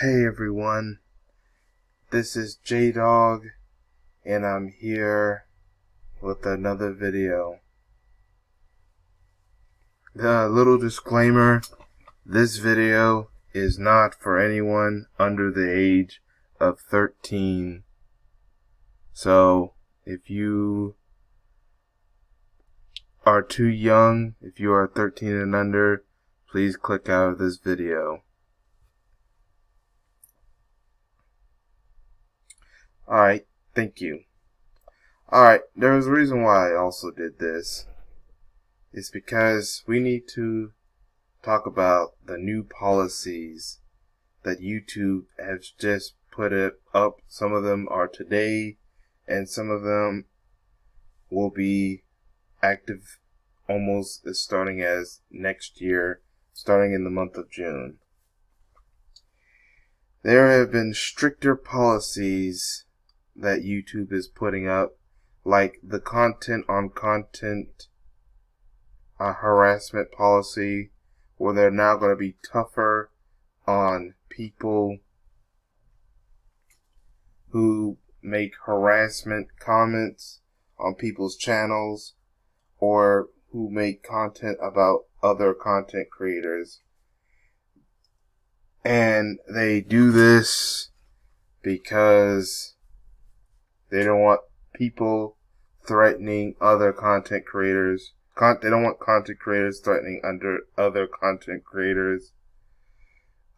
Hey everyone, this is J-Dog, and I'm here with another video. The little disclaimer, this video is not for anyone under the age of 13. So, if you are too young, if you are 13 and under, please click out of this video. Alright, thank you. Alright, there was a reason why I also did this. It's because we need to talk about the new policies that YouTube has just put up. Some of them are today, and some of them will be active almost as starting as next year, starting in the month of June. There have been stricter policies that YouTube is putting up, like the content on content harassment policy, where they're now going to be tougher on people who make harassment comments on people's channels or who make content about other content creators. And they do this because they don't want people threatening other content creators. They don't want content creators threatening other content creators.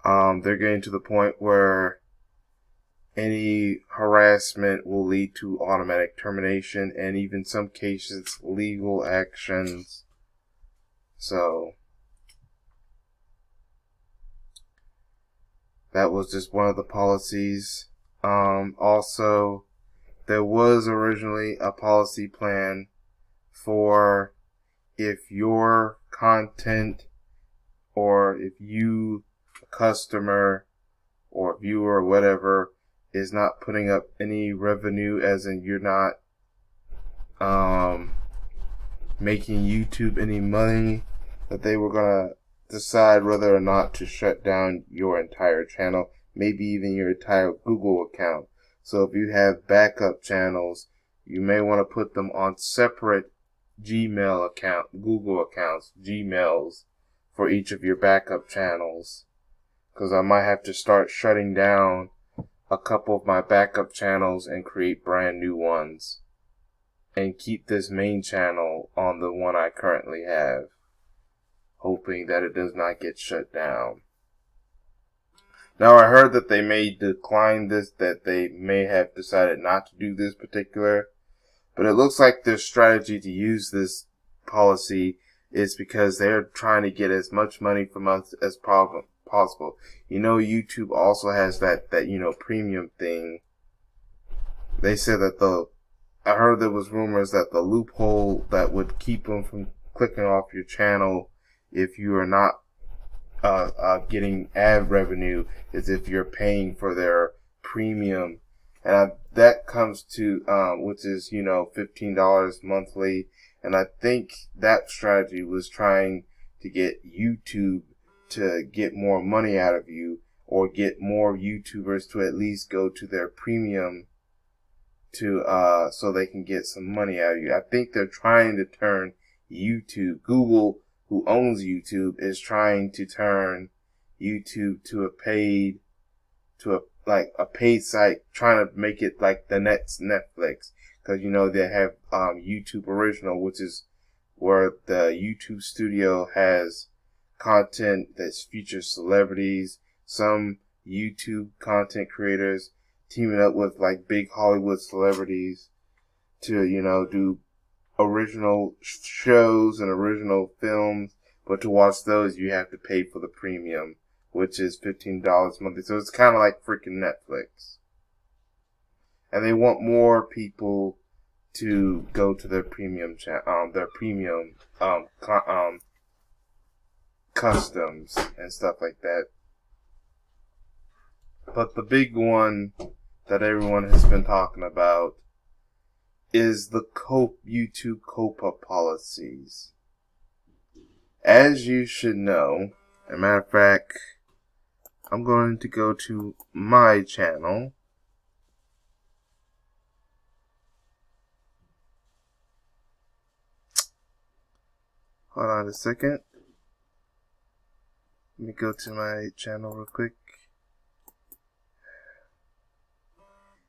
They're getting to the point where any harassment will lead to automatic termination and even some cases legal actions. So that was just one of the policies. Also, there was originally a policy plan for if your content or if you, a customer or viewer or whatever, is not putting up any revenue, as in you're not making YouTube any money, that they were going to decide whether or not to shut down your entire channel, maybe even your entire Google account. So if you have backup channels, you may want to put them on separate Gmail account, Google accounts, Gmails for each of your backup channels. Because I might have to start shutting down a couple of my backup channels and create brand new ones. And keep this main channel on the one I currently have, hoping that it does not get shut down. Now, I heard that they may decline this, that they may have decided not to do this particular, but it looks like their strategy to use this policy is because they're trying to get as much money from us as possible. You know, YouTube also has that premium thing. They said that I heard there was rumors that the loophole that would keep them from clicking off your channel if you are not getting ad revenue is if you're paying for their premium, and that comes to which is $15 monthly, and I think that strategy was trying to get YouTube to get more money out of you, or get more YouTubers to at least go to their premium to so they can get some money out of you. I think they're trying to turn YouTube, Google, who owns YouTube, is trying to turn YouTube to a paid site, trying to make it like the next Netflix. Because they have YouTube Original, which is where the YouTube studio has content that features celebrities, some YouTube content creators teaming up with like big Hollywood celebrities to do original shows and original films, but to watch those you have to pay for the premium, which is $15 monthly. So it's kind of like freaking Netflix. And they want more people to go to their premium customs and stuff like that. But the big one that everyone has been talking about is the YouTube coppa policies. As you should know, as a matter of fact, I'm going to go to my channel. Hold on a second. Let me go to my channel real quick.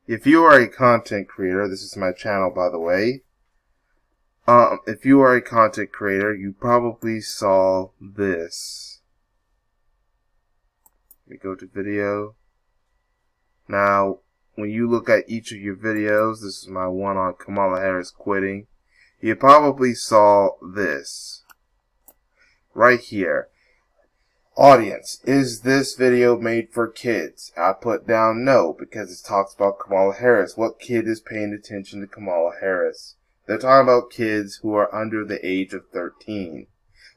If you are a content creator, this is my channel, by the way. If you are a content creator, you probably saw this. Let me go to video. Now, when you look at each of your videos, this is my one on Kamala Harris quitting. You probably saw this right here. Audience, is this video made for kids? I put down no, because it talks about Kamala Harris. What kid is paying attention to Kamala Harris? They're talking about kids who are under the age of 13.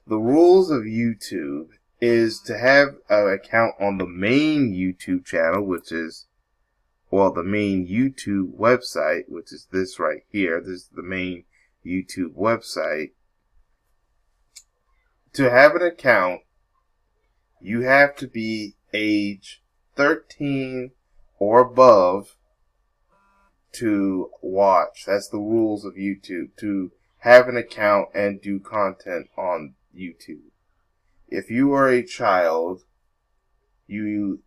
The rules of YouTube is to have an account on the main YouTube channel, which is, well, the main YouTube website, which is this right here. This is the main YouTube website. To have an account, you have to be age 13 or above to watch. That's the rules of YouTube, to have an account and do content on YouTube. If you are a child, you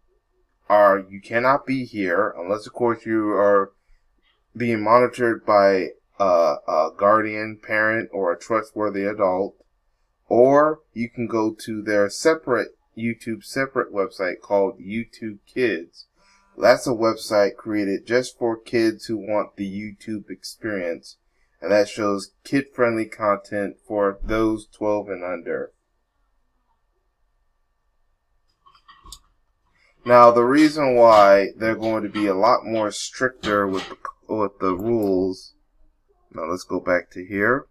cannot be here unless, of course, you are being monitored by a guardian, parent, or a trustworthy adult. Or you can go to their YouTube separate website called YouTube Kids. That's a website created just for kids who want the YouTube experience, and that shows kid-friendly content for those 12 and under. Now, the reason why they're going to be a lot more stricter with the rules. Now, let's go back to here.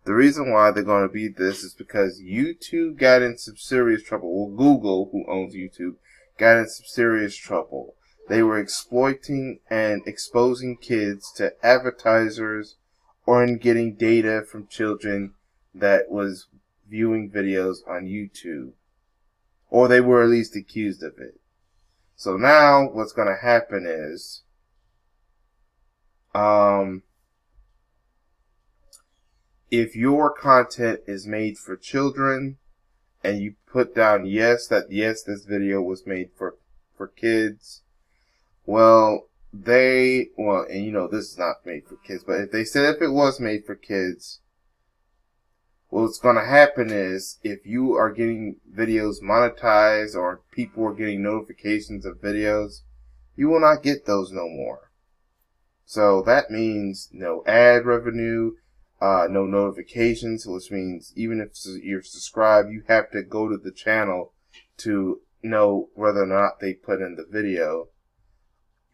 The reason why they're going to be this is because YouTube got in some serious trouble. Well, Google, who owns YouTube, got in some serious trouble. They were exploiting and exposing kids to advertisers or in getting data from children that was viewing videos on YouTube. Or they were at least accused of it. So now what's going to happen is, if your content is made for children and you put down yes, this video was made for kids, and this is not made for kids, but if they said if it was made for kids, what's going to happen is, if you are getting videos monetized or people are getting notifications of videos, you will not get those no more. So that means no ad revenue, no notifications, which means even if you're subscribed, you have to go to the channel to know whether or not they put in the video.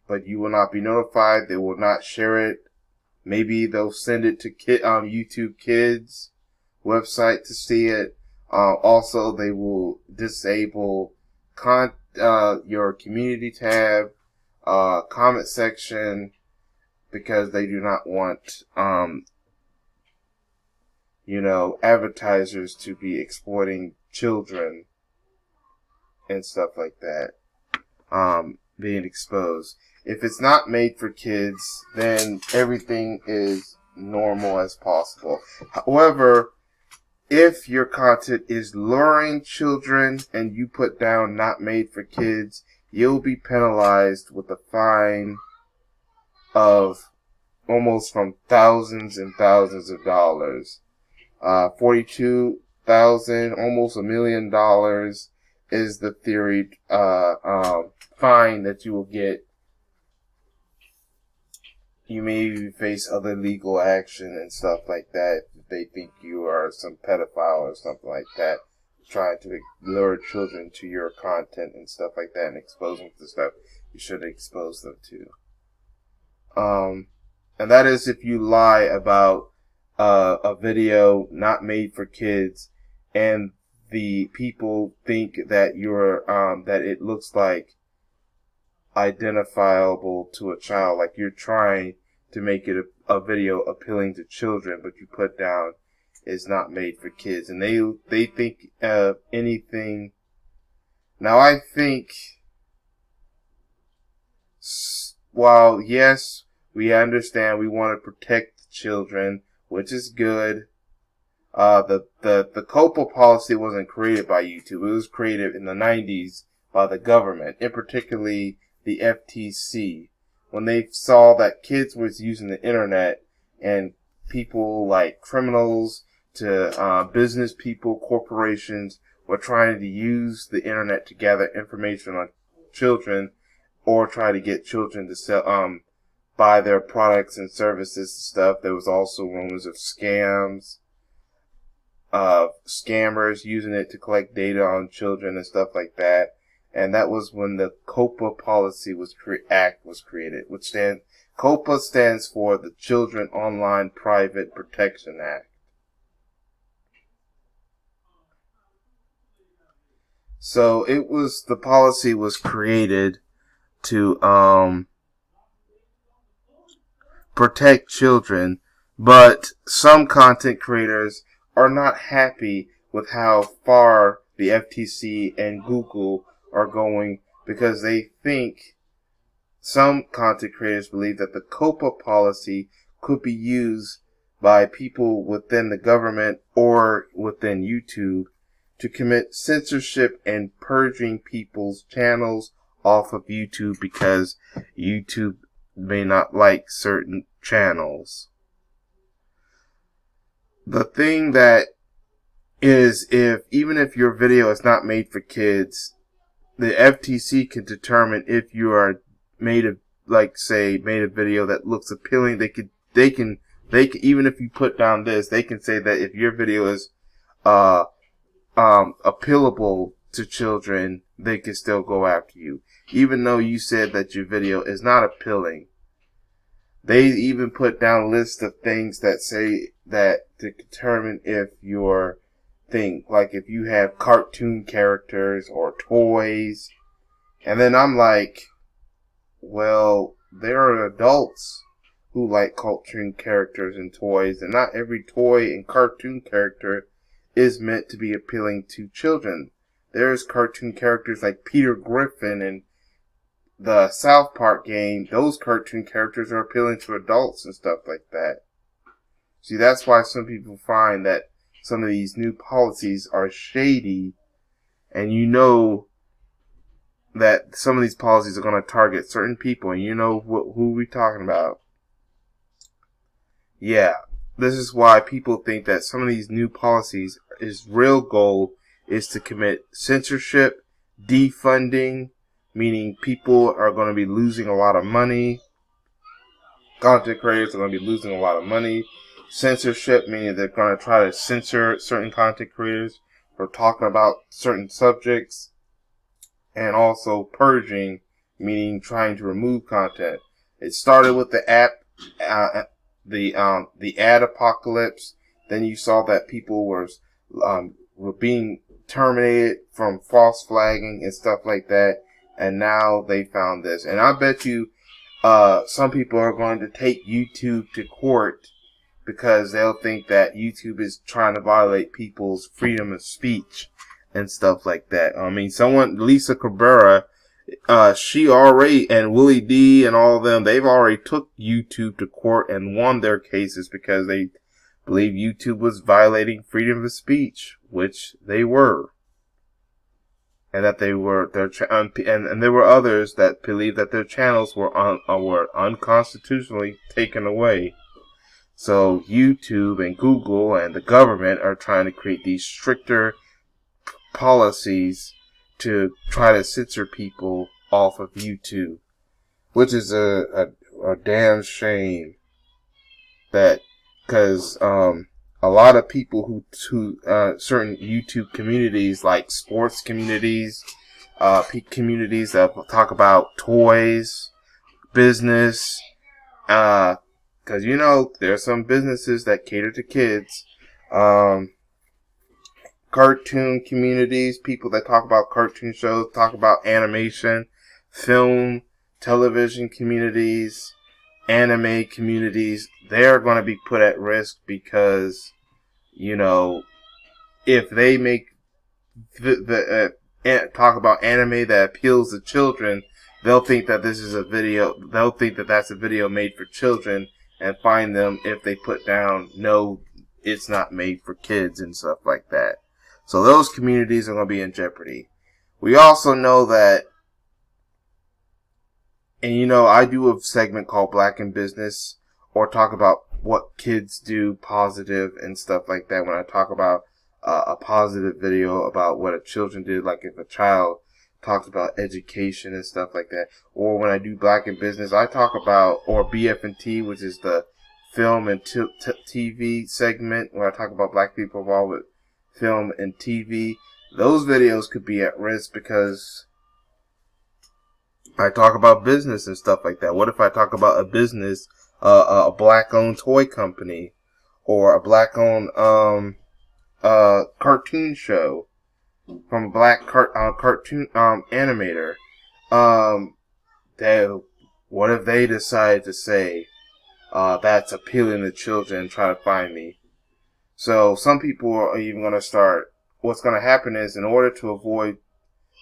But you will not be notified. They will not share it. Maybe they'll send it to YouTube Kids website to see it. Also, they will disable your community tab, comment section, because they do not want advertisers to be exploiting children and stuff like that, being exposed. If it's not made for kids, then everything is normal as possible. However, if your content is luring children and you put down not made for kids, you'll be penalized with a fine of almost from thousands and thousands of dollars. $42,000, almost $1 million is the theory fine that you will get. You may even face other legal action and stuff like that if they think you are some pedophile or something like that, trying to lure children to your content and stuff like that and expose them to stuff you should expose them to. And that is if you lie about a video not made for kids and the people think that you're that it looks like identifiable to a child, like you're trying to make it a video appealing to children, but you put down is not made for kids, and they think anything Now I think, while yes, we understand we want to protect children, which is good. The coppa policy wasn't created by YouTube. It was created in the 90s by the government, and particularly the FTC, when they saw that kids was using the internet and people like criminals to business people, corporations were trying to use the internet to gather information on children or try to get children to sell buy their products and services and stuff. There was also rumors of scammers using it to collect data on children and stuff like that. And that was when the coppa policy act was created, coppa stands for the Children Online Private Protection Act. So the policy was created to protect children, but some content creators are not happy with how far the FTC and Google are going, because they think some content creators believe that the coppa policy could be used by people within the government or within YouTube to commit censorship and purging people's channels off of YouTube because YouTube may not like certain channels. The thing that is, even if your video is not made for kids, the FTC can determine if you are made a video that looks appealing. They can even if you put down this, they can say that if your video is appealable to children, they can still go after you, even though you said that your video is not appealing. They even put down lists of things that say that to determine if your thing, like if you have cartoon characters or toys. And then I'm like, well, there are adults who like cartoon characters and toys, and not every toy and cartoon character is meant to be appealing to children. There's cartoon characters like Peter Griffin and the South Park game. Those cartoon characters are appealing to adults and stuff like that. See, that's why some people find that some of these new policies are shady, and you know that some of these policies are going to target certain people, and you know who we're talking about. Yeah, this is why people think that some of these new policies, is real goal is to commit censorship, defunding, meaning people are going to be losing a lot of money. Content creators are going to be losing a lot of money. Censorship, meaning they're going to try to censor certain content creators for talking about certain subjects. And also purging, meaning trying to remove content. It started with the ad apocalypse. Then you saw that people were being terminated from false flagging and stuff like that. And now they found this. And I bet you some people are going to take YouTube to court because they'll think that YouTube is trying to violate people's freedom of speech and stuff like that. I mean, Lisa Cabrera, she already, and Willie D and all of them, they've already took YouTube to court and won their cases because they believe YouTube was violating freedom of speech, which they were. And that they were, and there were others that believed that their channels were unconstitutionally taken away. So YouTube and Google and the government are trying to create these stricter policies to try to censor people off of YouTube, which is a damn shame. That because a lot of people who certain YouTube communities, like sports communities, communities that talk about toys, business, because you know there are some businesses that cater to kids. Cartoon communities, people that talk about cartoon shows, talk about animation, film, television communities, anime communities, they're going to be put at risk because, you know, if they make talk about anime that appeals to children, they'll think that this is a video. They'll think that that's a video made for children, and find them if they put down no, it's not made for kids and stuff like that. So those communities are going to be in jeopardy. We also know that, and you know, I do a segment called Black in Business, or talk about what kids do positive and stuff like that. When I talk about a positive video about what a children did, like if a child talks about education and stuff like that. Or when I do Black in Business, I talk about, or BF&T, which is the film and TV segment, where I talk about black people involved with film and TV. Those videos could be at risk because I talk about business and stuff like that. What if I talk about a business, a black-owned toy company, or a black-owned cartoon show from a black cartoon animator? What if they decide to say that's appealing to children and try to find me? So some people are even going to start. What's going to happen is, in order to avoid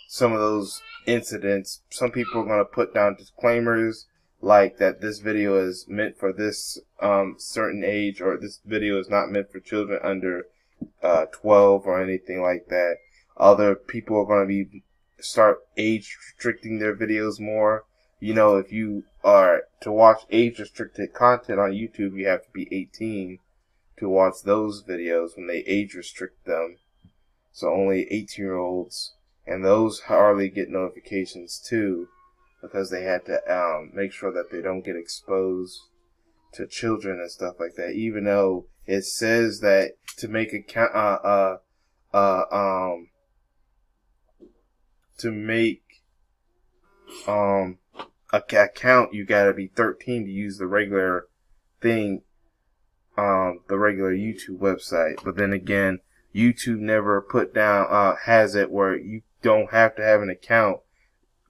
some of those incidents, some people are going to put down disclaimers like that this video is meant for this certain age, or this video is not meant for children under 12 or anything like that. Other people are going to start age restricting their videos more. You know, if you are to watch age restricted content on YouTube, you have to be 18 to watch those videos when they age restrict them. So only 18-year-olds, and those hardly get notifications too, because they had to make sure that they don't get exposed to children and stuff like that. Even though it says that to make a account, you gotta be 13 to use the regular thing, the regular YouTube website. But then again, YouTube never put down, has it where you don't have to have an account,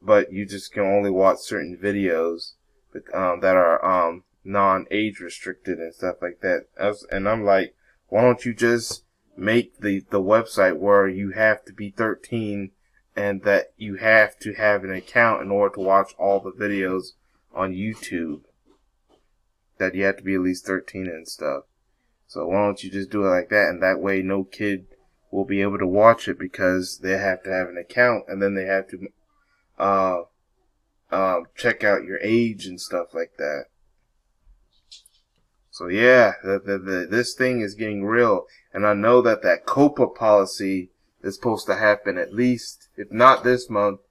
but you just can only watch certain videos, that are, non-age restricted and stuff like that. And I'm like, why don't you just make the website where you have to be 13 and that you have to have an account in order to watch all the videos on YouTube, that you have to be at least 13 and stuff. So why don't you just do it like that, and that way no kid will be able to watch it, because they have to have an account, and then they have to check out your age and stuff like that. So yeah, this thing is getting real, and I know that coppa policy is supposed to happen at least, if not this month,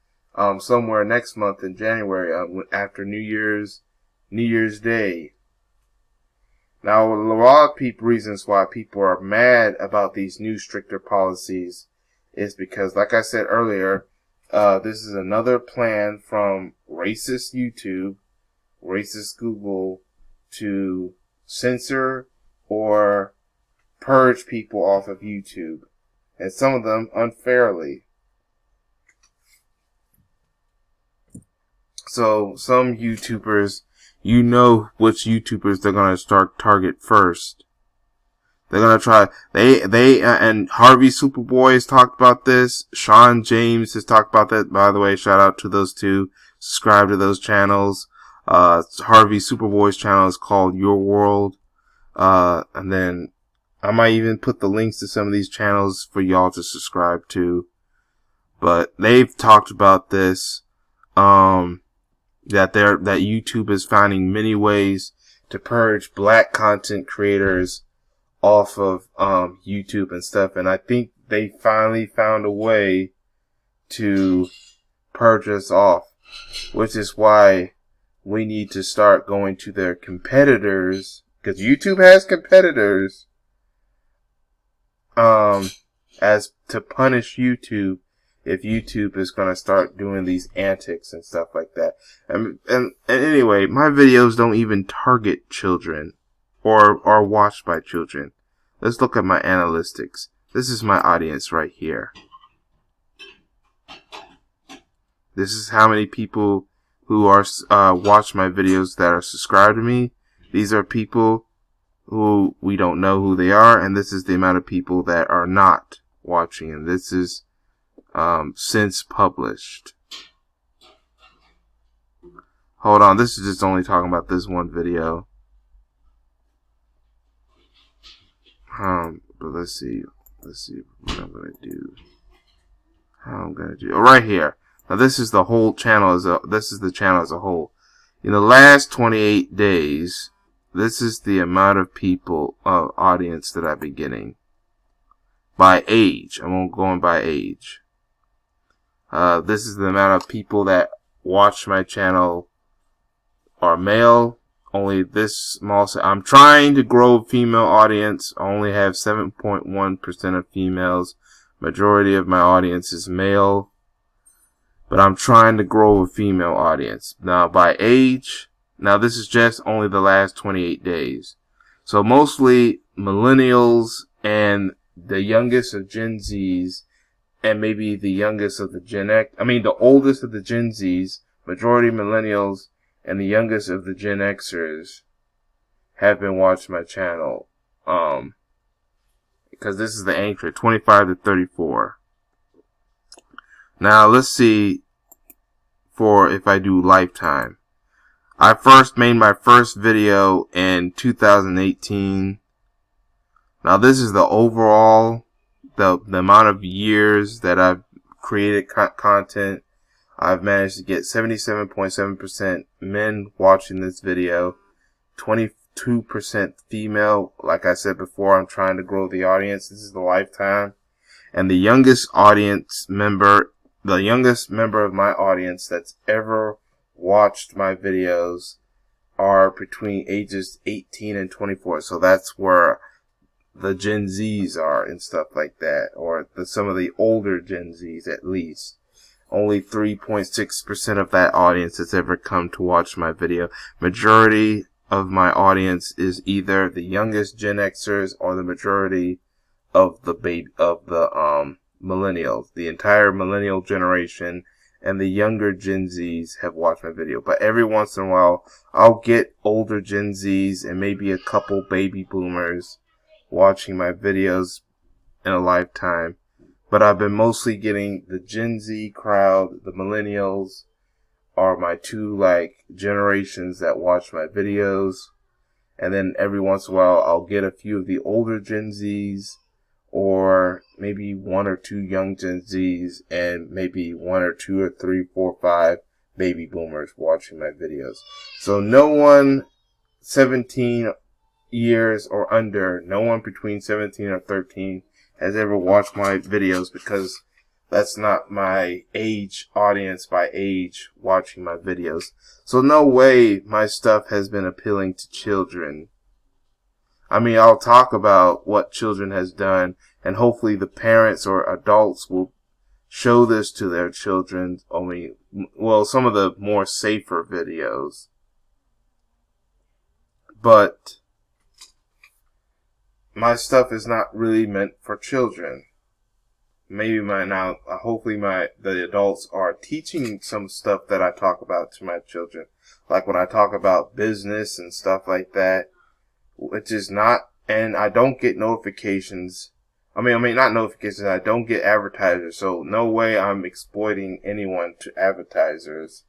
somewhere next month in January, after New Year's Day. Now, a lot of reasons why people are mad about these new stricter policies is because, like I said earlier, this is another plan from racist YouTube, racist Google, to censor or purge people off of YouTube, and some of them unfairly. So some YouTubers, you know which YouTubers they're gonna start target first. They're gonna try. And Harvey Superboy has talked about this. Sean James has talked about that. By the way, shout out to those two. Subscribe to those channels. Harvey Superboy's channel is called Your World. And then I might even put the links to some of these channels for y'all to subscribe to. But they've talked about this. That YouTube is finding many ways to purge black content creators off of YouTube and stuff, and I think they finally found a way to purge us off, which is why we need to start going to their competitors, because YouTube has competitors, as to punish YouTube if YouTube is going to start doing these antics and stuff like that. And anyway, my videos don't even target children or are watched by children. Let's look at my analytics. This is my audience right here. This is how many people who are watch my videos that are subscribed to me. These are people who we don't know who they are, and this is the amount of people that are not watching, and this is since published. Hold on, this is just only talking about this one video. But let's see what I'm gonna do. How I'm gonna do. Right here. Now this is the whole channel this is the channel as a whole. In the last 28 days, this is the amount of people, audience that I've been getting. By age. I'm going by age. This is the amount of people that watch my channel are male. Only this small. I'm trying to grow a female audience. I only have 7.1% of females. Majority of my audience is male. But I'm trying to grow a female audience. Now, by age, now this is just only the last 28 days. So mostly millennials and the youngest of Gen Zs, and maybe the youngest of the the oldest of the Gen Zs, majority millennials, and the youngest of the Gen Xers have been watching my channel. Because this is the anchor, 25 to 34. Now let's see for if I do lifetime. I first made my first video in 2018. Now this is the overall, the amount of years that I've created content. I've managed to get 77.7% men watching this video, 22% female. Like I said before, I'm trying to grow the audience. This is the lifetime. And the youngest member of my audience that's ever watched my videos are between ages 18 and 24. So that's where the Gen Zs are and stuff like that, or some of the older Gen Zs at least. Only 3.6% of that audience has ever come to watch my video. Majority of my audience is either the youngest Gen Xers or the majority of the millennials. The entire millennial generation and the younger Gen Zs have watched my video. But every once in a while, I'll get older Gen Zs and maybe a couple baby boomers watching my videos in a lifetime. But I've been mostly getting the Gen Z crowd. The millennials are my two generations that watch my videos. And then every once in a while I'll get a few of the older Gen Zs, or maybe one or two young Gen Zs, and maybe one or two or three, 4, 5 baby boomers watching my videos. So no one 17 years or under, no one between 17 or 13 has ever watched my videos, because that's not my age audience by age watching my videos. So no way my stuff has been appealing to children. I mean, I'll talk about what children has done, and hopefully the parents or adults will show this to their children. Some of the more safer videos. But my stuff is not really meant for children. Hopefully the adults are teaching some stuff that I talk about to my children. Like when I talk about business and stuff like that, which is not, and I don't get notifications. Not notifications, I don't get advertisers, so no way I'm exploiting anyone to advertisers.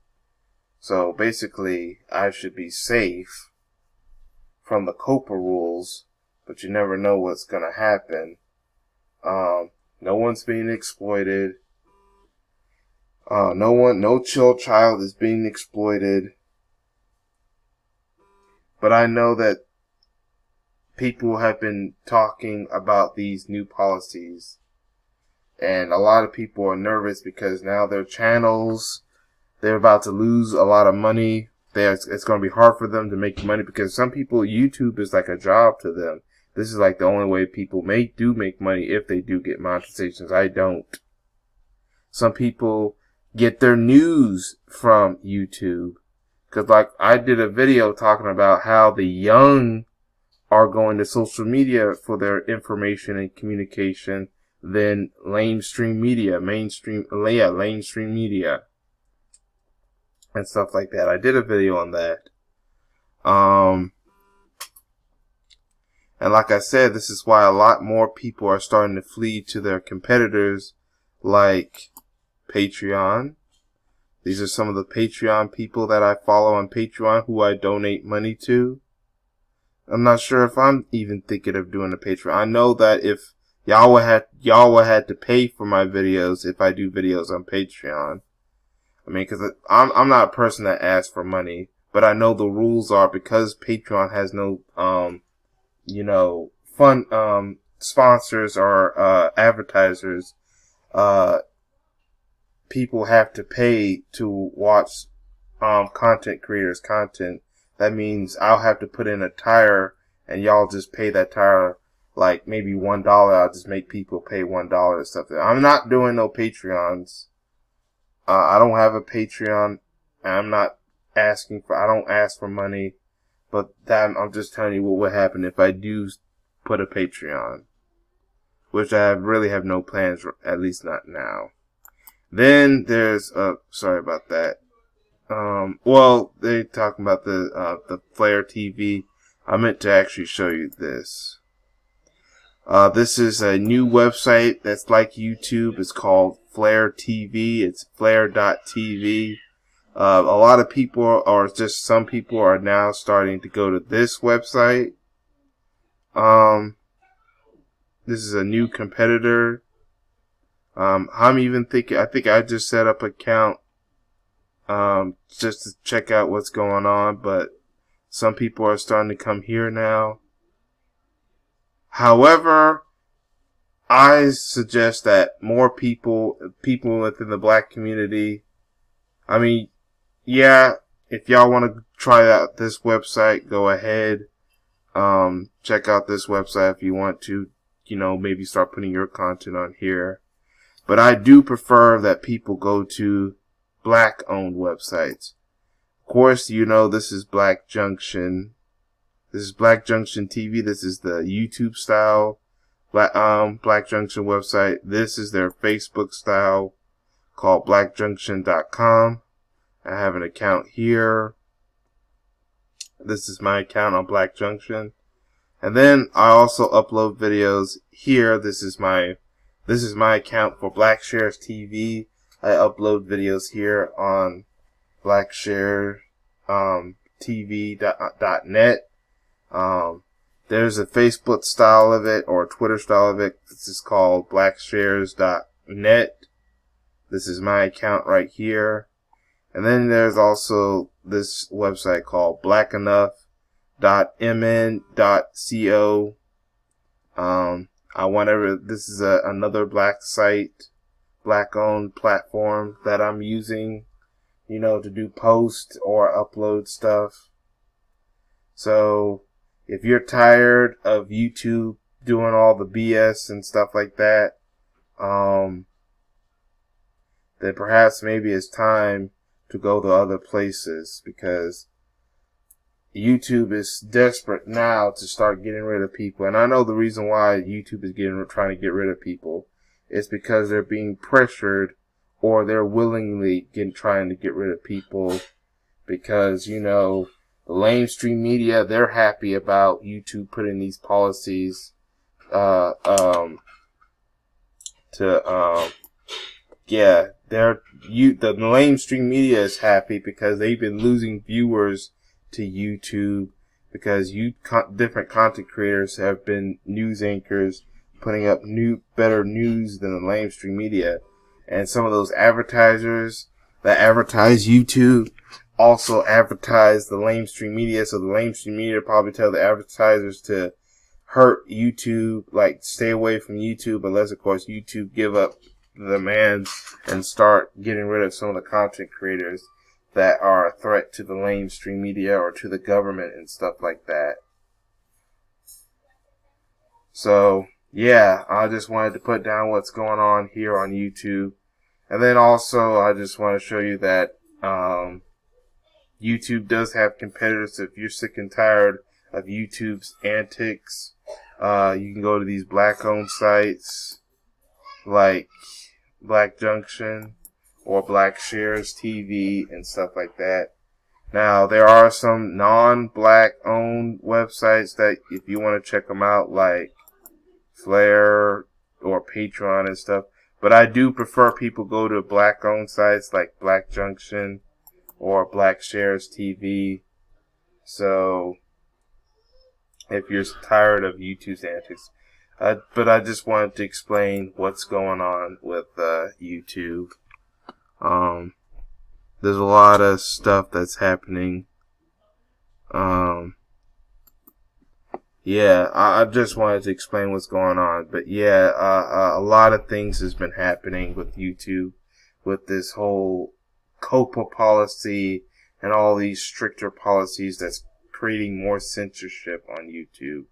So basically, I should be safe from the coppa rules, but you never know what's gonna happen. No one's being exploited. No child is being exploited. But I know that people have been talking about these new policies, and a lot of people are nervous because now their channels, they're about to lose a lot of money. It's going to be hard for them to make money, because some people, YouTube is like a job to them. This is like the only way people make money, if they do get monetizations. I don't. Some people get their news from YouTube, because I did a video talking about how the young are going to social media for their information and communication than mainstream media and stuff like that. I did a video on that. And like I said, this is why a lot more people are starting to flee to their competitors like Patreon. These are some of the Patreon people that I follow on Patreon who I donate money to. I'm not sure if I'm even thinking of doing a Patreon. I know that if y'all would have to pay for my videos if I do videos on Patreon. I mean, because I'm not a person that asks for money, but I know the rules are because Patreon has no fun sponsors or advertisers. People have to pay to watch content creators' content. That means I'll have to put in a tire, and y'all just pay that tire like maybe $1. I'll just make people pay $1 or something. I'm not doing no Patreons. I don't have a Patreon. I don't ask for money. But I'm just telling you what would happen if I do put a Patreon. Which I really have no plans, at least not now. Then there's, sorry about that. They're talking about the Flare TV. I meant to actually show you this. This is a new website that's like YouTube. It's called Flare TV. It's flare.tv. A lot of people, or just some people, are now starting to go to this website. This is a new competitor. I'm even thinking, I think I just set up an account just to check out what's going on, but some people are starting to come here now. However, I suggest that more people within the black community, I mean, yeah, if y'all want to try out this website, go ahead. Check out this website if you want to, maybe start putting your content on here. But I do prefer that people go to black-owned websites. Of course, this is Black Junction. This is Black Junction TV. This is the YouTube style Black Junction website. This is their Facebook style called blackjunction.com. I have an account here. This is my account on Black Junction. And then I also upload videos here. This is my account for Blackshares TV. I upload videos here on blacksharetv.net. There's a Facebook style of it or a Twitter style of it. This is called blackshares.net. This is my account right here. And then there's also this website called blackenough.mn.co. This is another black site, black-owned platform that I'm using, to do post or upload stuff. So, if you're tired of YouTube doing all the BS and stuff like that, then perhaps maybe it's time to go to other places, because YouTube is desperate now to start getting rid of people. And I know the reason why YouTube is trying to get rid of people is because they're being pressured, or they're willingly trying to get rid of people, because, the mainstream media, they're happy about YouTube putting these policies, the mainstream media is happy because they've been losing viewers to YouTube, because different content creators have been news anchors putting up better news than the mainstream media. And some of those advertisers that advertise YouTube also advertise the mainstream media. So the mainstream media probably tell the advertisers to hurt YouTube, like stay away from YouTube, unless of course YouTube give up the demands and start getting rid of some of the content creators that are a threat to the mainstream media or to the government and stuff like that. So, yeah, I just wanted to put down what's going on here on YouTube. And then also, I just want to show you that YouTube does have competitors. So if you're sick and tired of YouTube's antics, you can go to these black-owned sites like Black Junction or Blackshares TV and stuff like that. Now, there are some non-black owned websites that if you want to check them out, like Flare or Patreon and stuff. But I do prefer people go to black-owned sites like Black Junction or Black Shares TV. So if you're tired of YouTube's antics. But I just wanted to explain what's going on with YouTube. There's a lot of stuff that's happening. Yeah, I just wanted to explain what's going on. But yeah, a lot of things has been happening with YouTube, with this whole coppa policy and all these stricter policies that's creating more censorship on YouTube.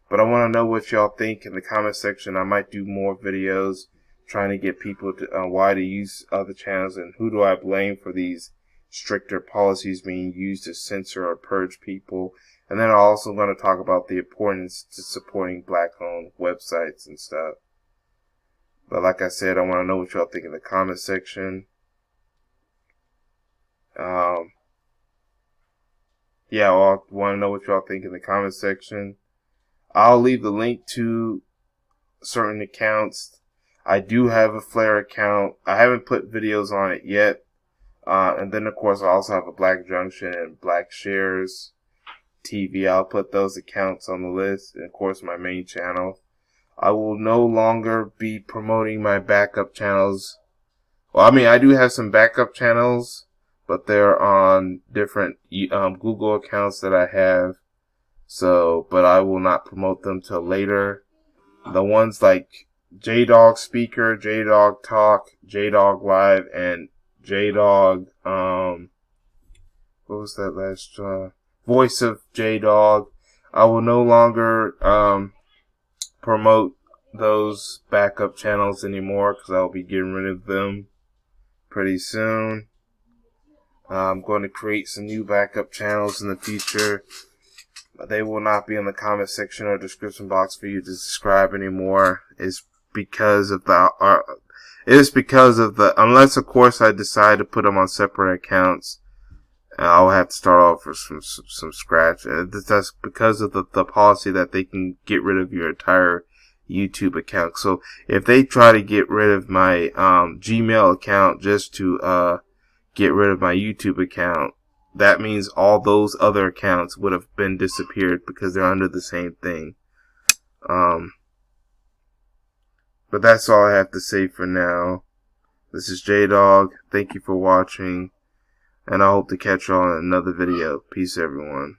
But I want to know what y'all think in the comment section. I might do more videos trying to get people to why to use other channels and who do I blame for these stricter policies being used to censor or purge people. And then I'm also going to talk about the importance to supporting black-owned websites and stuff. But like I said, I want to know what y'all think in the comment section. Yeah, I want to know what y'all think in the comment section. I'll leave the link to certain accounts. I do have a Flare account. I haven't put videos on it yet. And then, of course, I also have a Black Junction and Black Shares TV. I'll put those accounts on the list. And, of course, my main channel. I will no longer be promoting my backup channels. Well, I mean, I do have some backup channels, but they're on different Google accounts that I have. So, but I will not promote them till later. The ones like JDog Speaker, JDog Talk, JDog Live, and JDog, what was that last, Voice of JDog. I will no longer, promote those backup channels anymore because I'll be getting rid of them pretty soon. I'm going to create some new backup channels in the future. They will not be in the comment section or description box for you to subscribe anymore. It's because of the, unless of course I decide to put them on separate accounts, I'll have to start off with some scratch. That's because of the policy that they can get rid of your entire YouTube account. So if they try to get rid of my Gmail account just to get rid of my YouTube account, that means all those other accounts would have been disappeared because they're under the same thing. But that's all I have to say for now. This is JDog. Thank you for watching. And I hope to catch y'all in another video. Peace, everyone.